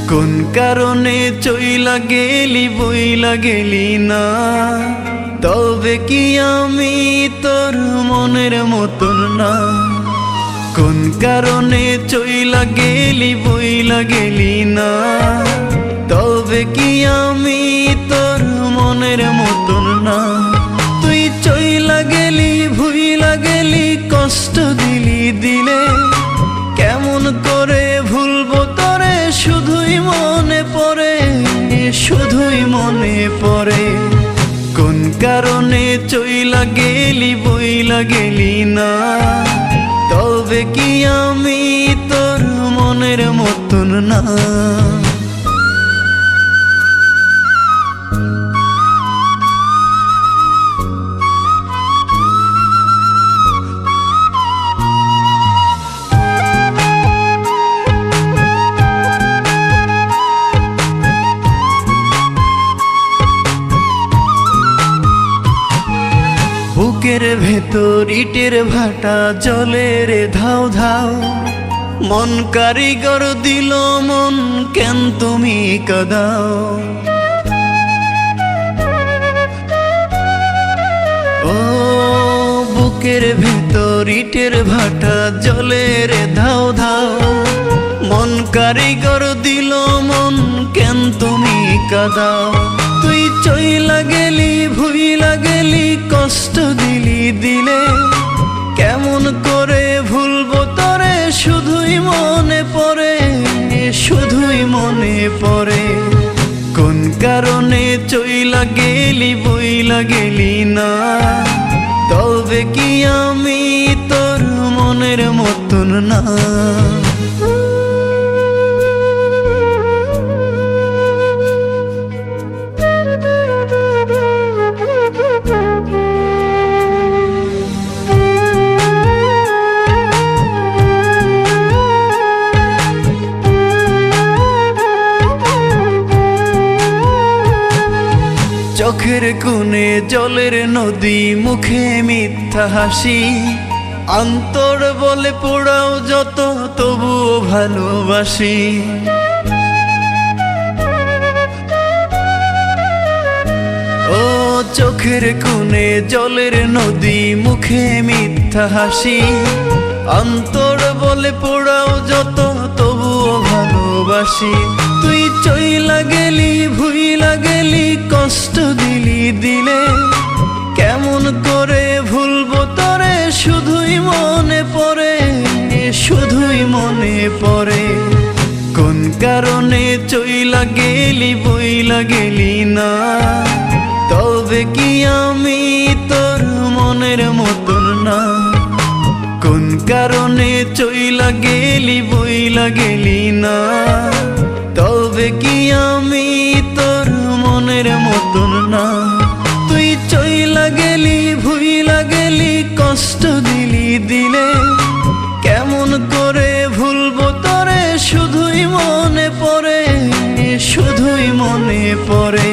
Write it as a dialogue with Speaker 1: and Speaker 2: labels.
Speaker 1: কোন কারণে চইলা গেলি বইলা গেলি না, তবে কি আমি তোর মনের মতন না। কোন কারণে চইলা গেলি বইলা গেলি না, তবে কি আমি তোর মনের মতন না। তুই চইলা গেলি ভুইলা গেলি কষ্ট দিলি দিলে, কেমন করে ভুলবো তোরে শুধুই মনে পড়ে, শুধুই মনে পড়ে। কোন কারণে চইলা গেলি বইলা গেলি না, তবে কি আমি তোর মনের মতন না। বুকের ভেতর ইটের ভাটা জলে রে ধাও ধাও, মন কারিগর দিল মন কেন তুমি কাঁদাও। ও বুকের ভেতর ইটের ভাটা জলে রে ধাও ধাও, মন কারিগর দিল মন কেন তুমি কাঁদাও। তুই চইলা গেলি ভুইলা গেলি কষ্ট দিলি দিলে, কেমন করে ভুলবো তোরে শুধুই মনে পড়ে, শুধুই মনে পড়ে। কোন কারণে চইলা গেলি বইলা গেলি না, তবে কি আমি তোর মনের মতন না। চোখের কোণে জলের নদী মুখে মিথ্যা হাসি, অন্তর বলে পোড়াও যত তবুও ভালোবাসি। ও চোখের কোণে জলের নদী মুখে মিথ্যা হাসি, অন্তর বলে পোড়াও যত তবুও ভালোবাসি। তুই চইলা গেলি ভুইলা গেলি কষ্ট দিলি দিলে, কেমন করে ভুলবো তোরে শুধুই মনে পড়ে, শুধুই মনে পড়ে। কোন কারণে চইলা গেলি বইলা গেলি না, তবে কি আমি তোর মনের মতন না। কোন কারণে চইলা গেলি বইলা গেলি না, তবে কি আমি তোর মনের মতন না। তুই চইলা গেলি ভুইলা গেলি কষ্ট দিলি দিলে, কেমন করে ভুলবো তোরে শুধুই মনে পড়ে, শুধুই মনে পড়ে।